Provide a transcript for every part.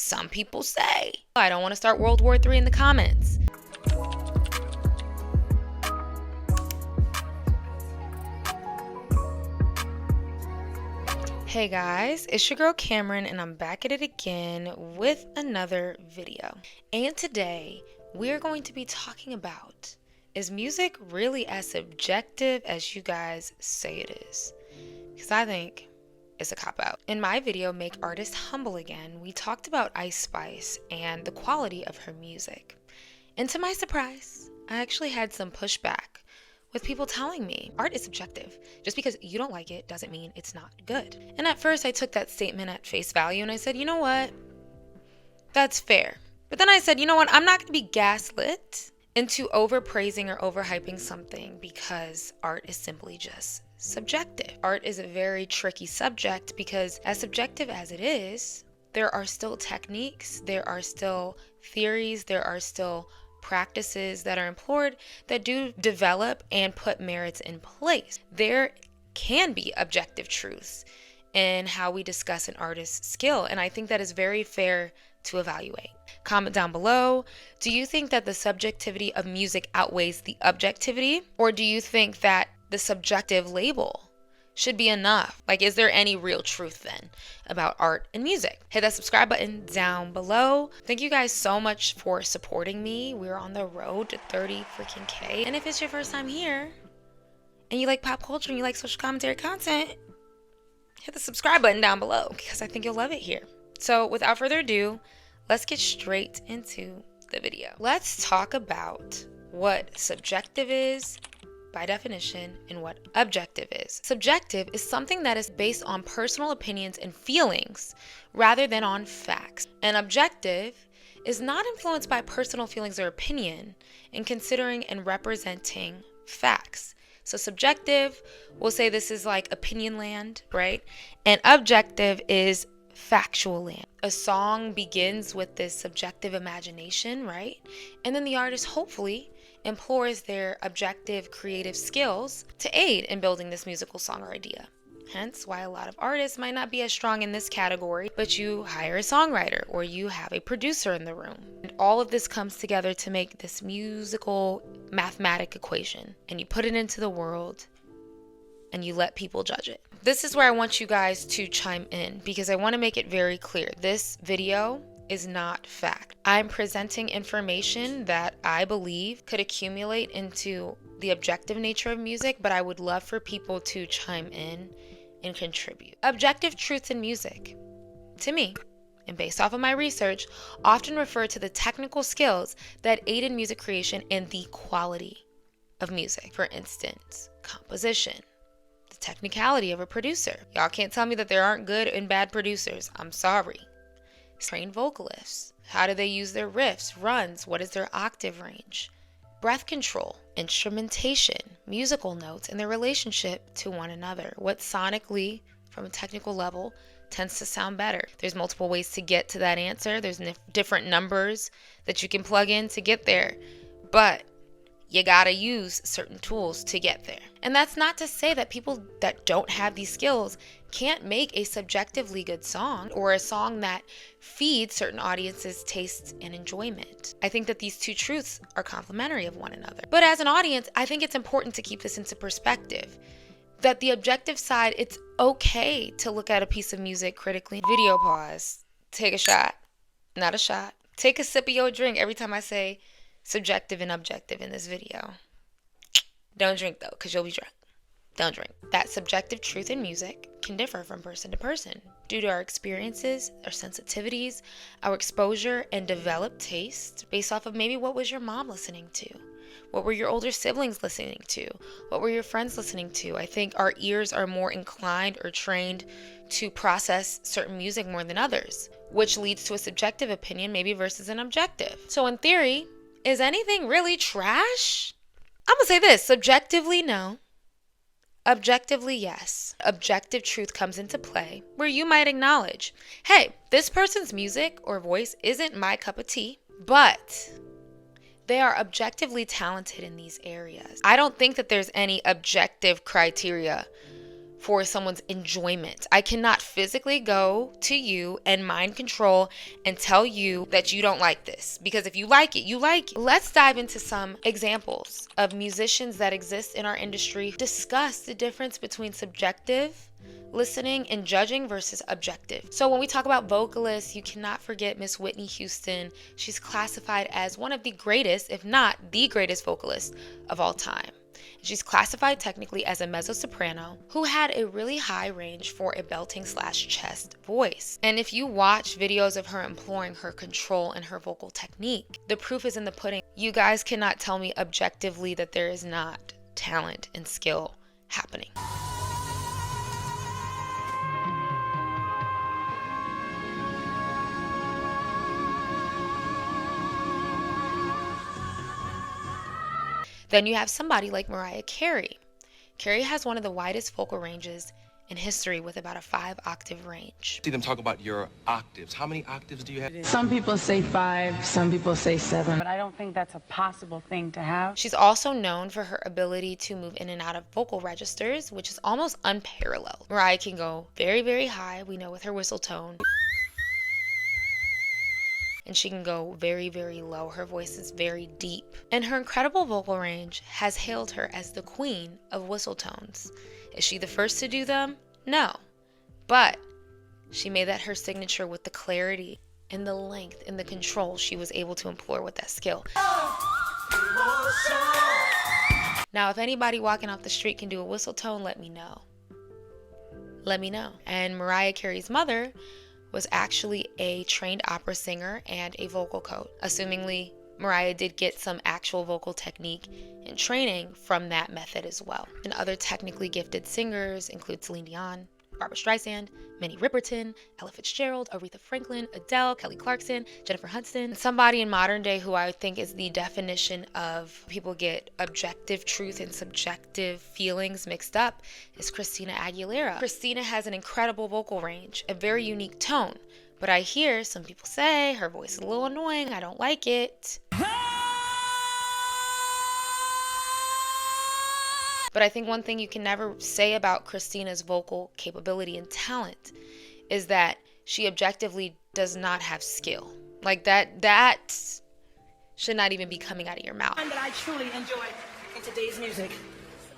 some people say. I don't want to start World War III in the comments. Hey guys, it's your girl Cameron and I'm back at it again with another video. And today we're going to be talking about, is music really as subjective as you guys say it is? Because I think it's a cop-out. In my video, Make Artists Humble Again, we talked about Ice Spice and the quality of her music. And to my surprise, I actually had some pushback with people telling me art is subjective. Just because you don't like it doesn't mean it's not good. And at first I took that statement at face value and I said, you know what? That's fair. But then I said, you know what? I'm not going to be gaslit into overpraising or overhyping something because art is simply just subjective. Art is a very tricky subject because as subjective as it is, there are still techniques, there are still theories, there are still practices that are employed that do develop and put merits in place. There can be objective truths in how we discuss an artist's skill, and I think that is very fair to evaluate. Comment down below, do you think that the subjectivity of music outweighs the objectivity, or do you think that the subjective label should be enough? Like, is there any real truth then about art and music? Hit that subscribe button down below. Thank you guys so much for supporting me. We're on the road to 30 freaking K. And if it's your first time here and you like pop culture and you like social commentary content, hit the subscribe button down below because I think you'll love it here. So without further ado, let's get straight into the video. Let's talk about what subjective is by definition and what objective is. Subjective is something that is based on personal opinions and feelings rather than on facts. And objective is not influenced by personal feelings or opinion in considering and representing facts. So subjective, we'll say this is like opinion land, right? And objective is factual land. A song begins with this subjective imagination, right? And then the artist hopefully employs their objective creative skills to aid in building this musical song or idea. Hence why a lot of artists might not be as strong in this category, but you hire a songwriter or you have a producer in the room. And all of this comes together to make this musical mathematic equation, and you put it into the world and you let people judge it. This is where I want you guys to chime in because I want to make it very clear. This video is not fact. I'm presenting information that I believe could accumulate into the objective nature of music, but I would love for people to chime in and contribute. Objective truths in music, to me, and based off of my research, often refer to the technical skills that aid in music creation and the quality of music. For instance, composition, the technicality of a producer. Y'all can't tell me that there aren't good and bad producers. I'm sorry. Trained vocalists. How do they use their riffs, runs? What is their octave range? Breath control, instrumentation, musical notes, and their relationship to one another. What sonically, from a technical level, tends to sound better? There's multiple ways to get to that answer. There's different numbers that you can plug in to get there. But you gotta use certain tools to get there. And that's not to say that people that don't have these skills can't make a subjectively good song or a song that feeds certain audiences' tastes and enjoyment. I think that these two truths are complementary of one another. But as an audience, I think it's important to keep this into perspective. That the objective side, it's okay to look at a piece of music critically. Video pause. Take a shot. Not a shot. Take a sip of your drink every time I say subjective and objective in this video. Don't drink though, because you'll be drunk. Don't drink. That subjective truth in music can differ from person to person due to our experiences, our sensitivities, our exposure, and developed taste based off of maybe what was your mom listening to? What were your older siblings listening to? What were your friends listening to? I think our ears are more inclined or trained to process certain music more than others, which leads to a subjective opinion maybe versus an objective. So in theory, is anything really trash? I'm gonna say this, subjectively, no. Objectively, yes. Objective truth comes into play where you might acknowledge, hey, this person's music or voice isn't my cup of tea, but they are objectively talented in these areas. I don't think that there's any objective criteria for someone's enjoyment. I cannot physically go to you and mind control and tell you that you don't like this, because if you like it, you like it. Let's dive into some examples of musicians that exist in our industry. Discuss the difference between subjective listening and judging versus objective. So when we talk about vocalists, you cannot forget Miss Whitney Houston. She's classified as one of the greatest, if not the greatest vocalist of all time. She's classified technically as a mezzo-soprano who had a really high range for a belting/chest voice. And if you watch videos of her employing her control and her vocal technique, the proof is in the pudding. You guys cannot tell me objectively that there is not talent and skill happening. Then you have somebody like Mariah Carey. Carey has one of the widest vocal ranges in history with about a 5-octave range. See them talk about your octaves. How many octaves do you have? Some people say 5, some people say 7. But I don't think that's a possible thing to have. She's also known for her ability to move in and out of vocal registers, which is almost unparalleled. Mariah can go very, very high, we know, with her whistle tone. And she can go very, very low. Her voice is very deep. And her incredible vocal range has hailed her as the queen of whistle tones. Is she the first to do them? No. But she made that her signature with the clarity and the length and the control she was able to employ with that skill. Now, if anybody walking off the street can do a whistle tone, let me know. Let me know. And Mariah Carey's mother was actually a trained opera singer and a vocal coach. Assumingly, Mariah did get some actual vocal technique and training from that method as well. And other technically gifted singers include Celine Dion, Barbra Streisand, Minnie Riperton, Ella Fitzgerald, Aretha Franklin, Adele, Kelly Clarkson, Jennifer Hudson. And somebody in modern day who I think is the definition of people get objective truth and subjective feelings mixed up is Christina Aguilera. Christina has an incredible vocal range, a very unique tone, but I hear some people say her voice is a little annoying, I don't like it. But I think one thing you can never say about Christina's vocal capability and talent is that she objectively does not have skill. Like that should not even be coming out of your mouth. That I truly enjoyed in today's music.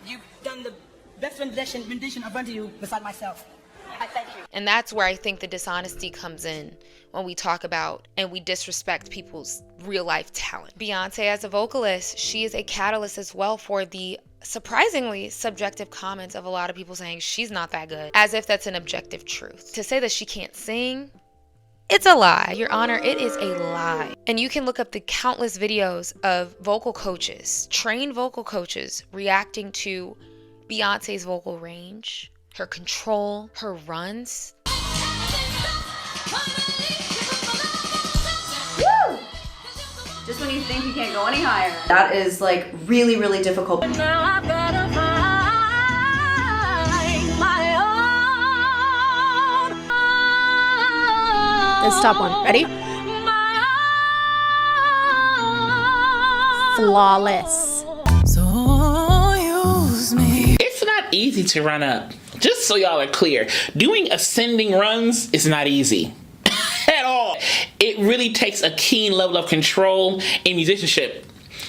You've done the best rendition I've done to you beside myself. I thank you. And that's where I think the dishonesty comes in when we talk about and we disrespect people's real life talent. Beyonce, as a vocalist, she is a catalyst as well for the surprisingly subjective comments of a lot of people saying she's not that good, as if that's an objective truth. To say that she can't sing, it's a lie. Your Honor, it is a lie. And you can look up the countless videos of vocal coaches, trained vocal coaches, reacting to Beyonce's vocal range, her control, her runs. Woo! Just when you think you can't go any higher. That is like really, really difficult. Now I better find my own. Let's stop one. Ready? Flawless. So use me. It's not easy to run up. Just so y'all are clear, doing ascending runs is not easy at all. It really takes a keen level of control in musicianship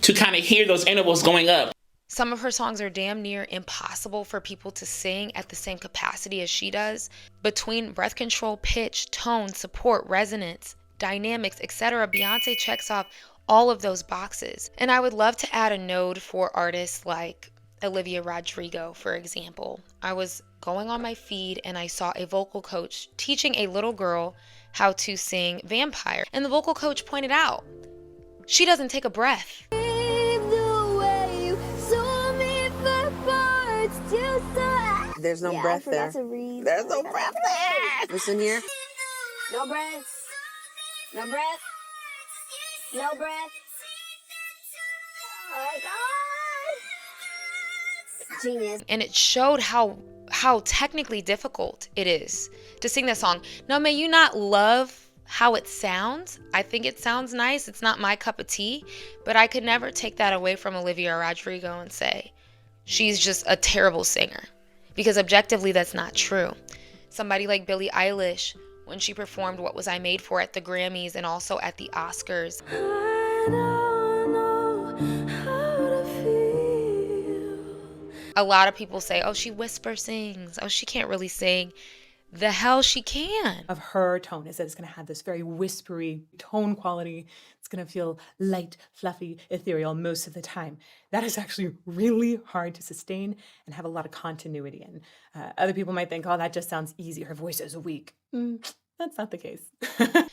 to kind of hear those intervals going up. Some of her songs are damn near impossible for people to sing at the same capacity as she does. Between breath control, pitch, tone, support, resonance, dynamics, etc., Beyonce checks off all of those boxes. And I would love to add a node for artists like Olivia Rodrigo, for example. I was going on my feed and I saw a vocal coach teaching a little girl how to sing Vampire. And the vocal coach pointed out, she doesn't take a breath. There's no breath there. There's no breath there. Listen here. No breath. No breath. No breath. Oh my God. Genius. And it showed how technically difficult it is to sing that song. Now, may you not love how it sounds. I think it sounds nice. It's not my cup of tea, but I could never take that away from Olivia Rodrigo and say she's just a terrible singer, because objectively that's not true. Somebody like Billie Eilish, when she performed What Was I Made For at the Grammys and also at the Oscars, a lot of people say, oh, she whisper sings, oh, she can't really sing. The hell she can. Of her tone is that it's going to have this very whispery tone quality. It's going to feel light, fluffy, ethereal most of the time. That is actually really hard to sustain and have a lot of continuity in. Other people might think, oh, that just sounds easy. Her voice is weak. That's not the case.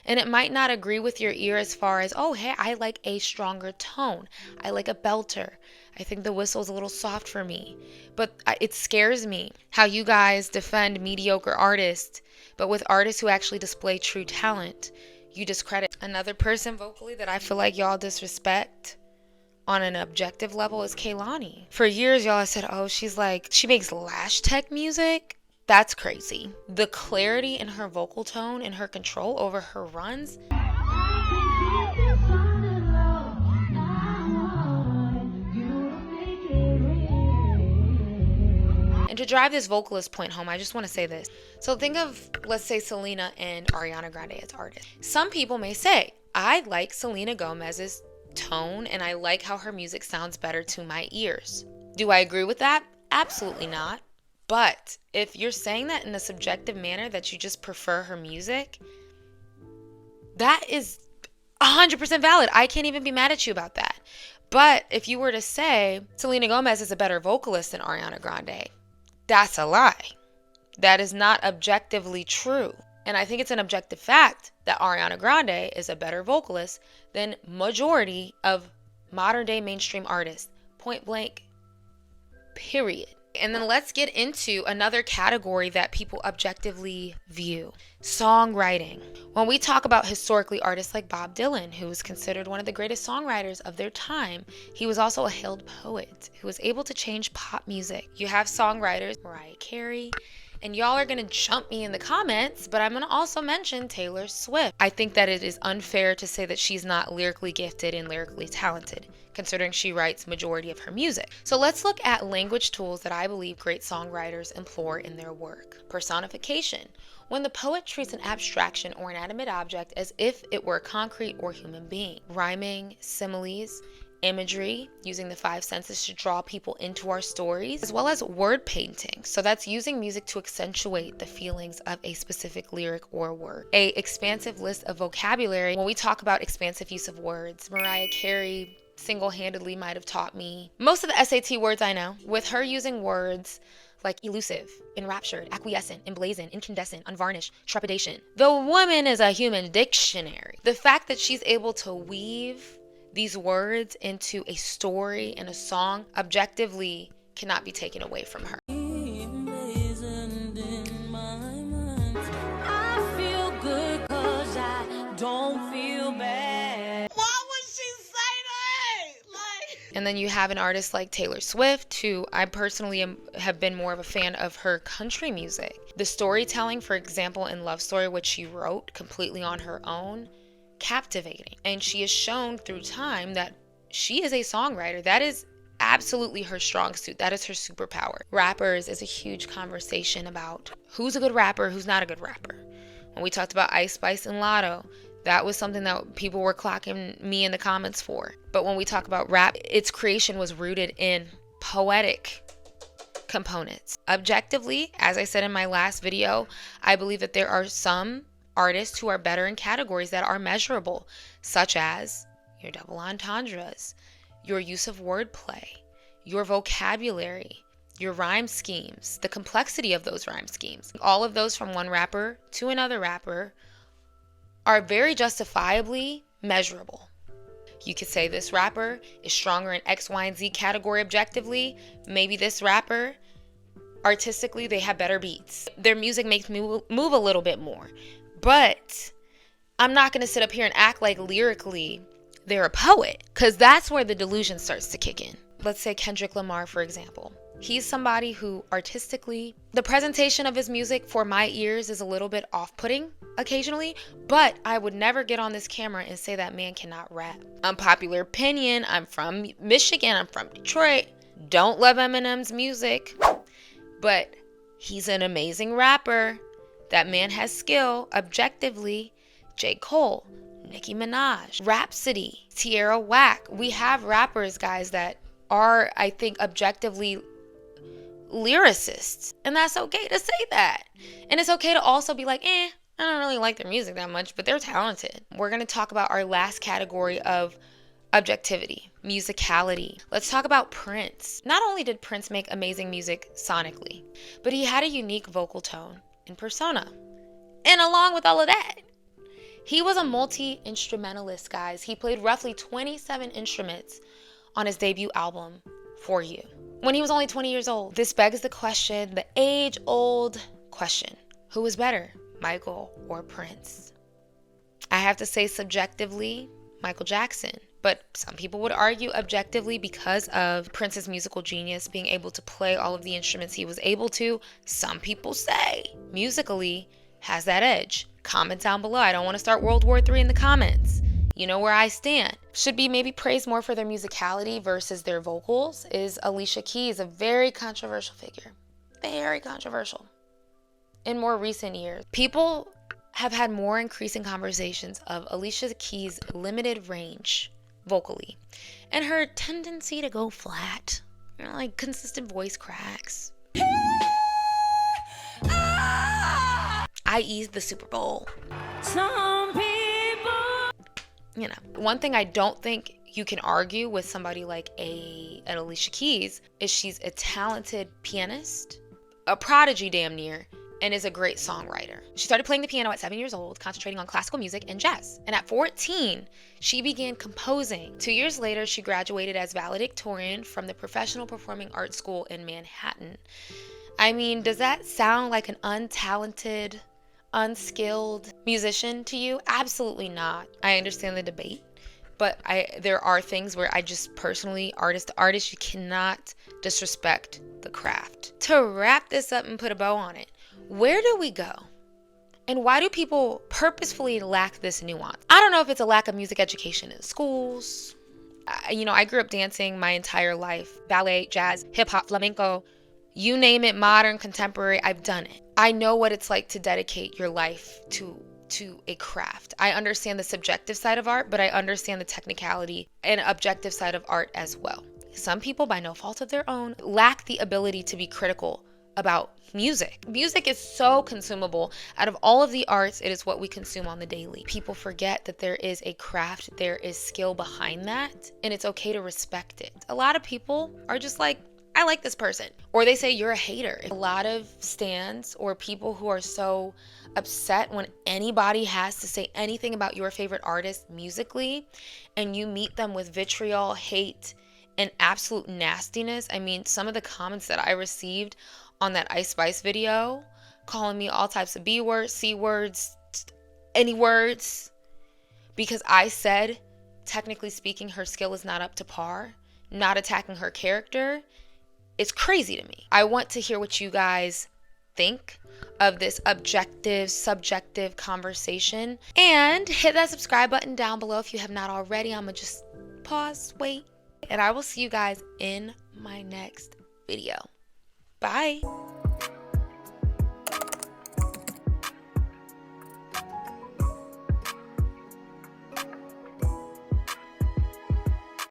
And it might not agree with your ear as far as, oh, hey, I like a stronger tone. I like a belter. I think the whistle's a little soft for me. But it scares me how you guys defend mediocre artists, but with artists who actually display true talent, you discredit. Another person vocally that I feel like y'all disrespect on an objective level is Kehlani. For years, y'all have said, oh, she makes lash tech music. That's crazy. The clarity in her vocal tone and her control over her runs. And to drive this vocalist point home, I just want to say this. So think of, let's say, Selena and Ariana Grande as artists. Some people may say, I like Selena Gomez's tone and I like how her music sounds better to my ears. Do I agree with that? Absolutely not. But if you're saying that in a subjective manner, that you just prefer her music, that is 100% valid. I can't even be mad at you about that. But if you were to say Selena Gomez is a better vocalist than Ariana Grande, that's a lie. That is not objectively true. And I think it's an objective fact that Ariana Grande is a better vocalist than majority of modern day mainstream artists. Point blank, period. And then let's get into another category that people objectively view: songwriting. When we talk about historically artists like Bob Dylan, who was considered one of the greatest songwriters of their time, he was also a hailed poet who was able to change pop music. You have songwriters, Mariah Carey, and y'all are going to jump me in the comments, but I'm going to also mention Taylor Swift. I think that it is unfair to say that she's not lyrically gifted and lyrically talented, considering she writes majority of her music. So let's look at language tools that I believe great songwriters employ in their work. Personification. When the poet treats an abstraction or inanimate object as if it were a concrete or human being. Rhyming, similes, imagery, using the five senses to draw people into our stories, as well as word painting. So that's using music to accentuate the feelings of a specific lyric or word. A expansive list of vocabulary. When we talk about expansive use of words, Mariah Carey single-handedly might have taught me most of the SAT words I know, with her using words like elusive, enraptured, acquiescent, emblazoned, incandescent, unvarnished, trepidation. The woman is a human dictionary. The fact that she's able to weave these words into a story and a song objectively cannot be taken away from her. And then you have an artist like Taylor Swift, who I personally have been more of a fan of her country music. The storytelling, for example, in Love Story, which she wrote completely on her own, captivating. And she has shown through time that she is a songwriter. That is absolutely her strong suit. That is her superpower. Rappers is a huge conversation about who's a good rapper, who's not a good rapper. When we talked about Ice Spice and Lotto, that was something that people were clocking me in the comments for. But when we talk about rap, its creation was rooted in poetic components. Objectively, as I said in my last video, I believe that there are some artists who are better in categories that are measurable, such as your double entendres, your use of wordplay, your vocabulary, your rhyme schemes, the complexity of those rhyme schemes. All of those from one rapper to another rapper are very justifiably measurable. You could say this rapper is stronger in X, Y, and Z category objectively. Maybe this rapper, artistically, they have better beats. Their music makes me move a little bit more. But I'm not going to sit up here and act like lyrically they're a poet, because that's where the delusion starts to kick in. Let's say Kendrick Lamar, for example. He's somebody who artistically, the presentation of his music for my ears is a little bit off-putting occasionally, but I would never get on this camera and say that man cannot rap. Unpopular opinion, I'm from Michigan, I'm from Detroit, don't love Eminem's music, but He's an amazing rapper. That man has skill, objectively. J. Cole, Nicki Minaj, Rhapsody, Tierra Whack. We have rappers, guys, that are, I think, objectively lyricists. And that's okay to say that. And it's okay to also be like, I don't really like their music that much, but they're talented. We're going to talk about our last category of objectivity, musicality. Let's talk about Prince. Not only did Prince make amazing music sonically, but he had a unique vocal tone and persona. And along with all of that, he was a multi-instrumentalist, guys. He played roughly 27 instruments on his debut album, For You, when he was only 20 years old. This begs the question, the age-old question, who was better, Michael or Prince? I have to say subjectively, Michael Jackson. But some people would argue objectively because of Prince's musical genius, being able to play all of the instruments he was able to. Some people say musically has that edge. Comment down below. I don't want to start World War III in the comments. You know where I stand. Should be maybe praised more for their musicality versus their vocals is Alicia Keys, a very controversial figure. Very controversial. In more recent years, people have had more increasing conversations of Alicia Keys' limited range vocally and her tendency to go flat, like consistent voice cracks, i.e. the Super Bowl. Some people, one thing I don't think you can argue with somebody like an Alicia Keys is she's a talented pianist, a prodigy damn near, and is a great songwriter. She started playing the piano at 7 years old, concentrating on classical music and jazz. And at 14, she began composing. 2 years later, she graduated as valedictorian from the Professional Performing Arts School in Manhattan. I mean, does that sound like an untalented, unskilled musician to you? Absolutely not. I understand the debate, but there are things where I just personally, artist to artist, you cannot disrespect the craft. To wrap this up and put a bow on it, where do we go? And why do people purposefully lack this nuance? I don't know if it's a lack of music education in schools. I grew up dancing my entire life. Ballet, jazz, hip hop, flamenco, you name it, modern, contemporary, I've done it. I know what it's like to dedicate your life to a craft. I understand the subjective side of art, but I understand the technicality and objective side of art as well. Some people, by no fault of their own, lack the ability to be critical about music. Music is so consumable. Out of all of the arts, it is what we consume on the daily. People forget that there is a craft, there is skill behind that, and it's okay to respect it. A lot of people are just like, I like this person. Or they say you're a hater. A lot of stans or people who are so upset when anybody has to say anything about your favorite artist musically, and you meet them with vitriol, hate, and absolute nastiness. I mean, some of the comments that I received on that Ice Spice video, calling me all types of B words, C words, any words, because I said, technically speaking, her skill is not up to par, not attacking her character. It's crazy to me. I want to hear what you guys think of this objective, subjective conversation. And hit that subscribe button down below if you have not already. I'm gonna just pause, wait, and I will see you guys in my next video. Bye.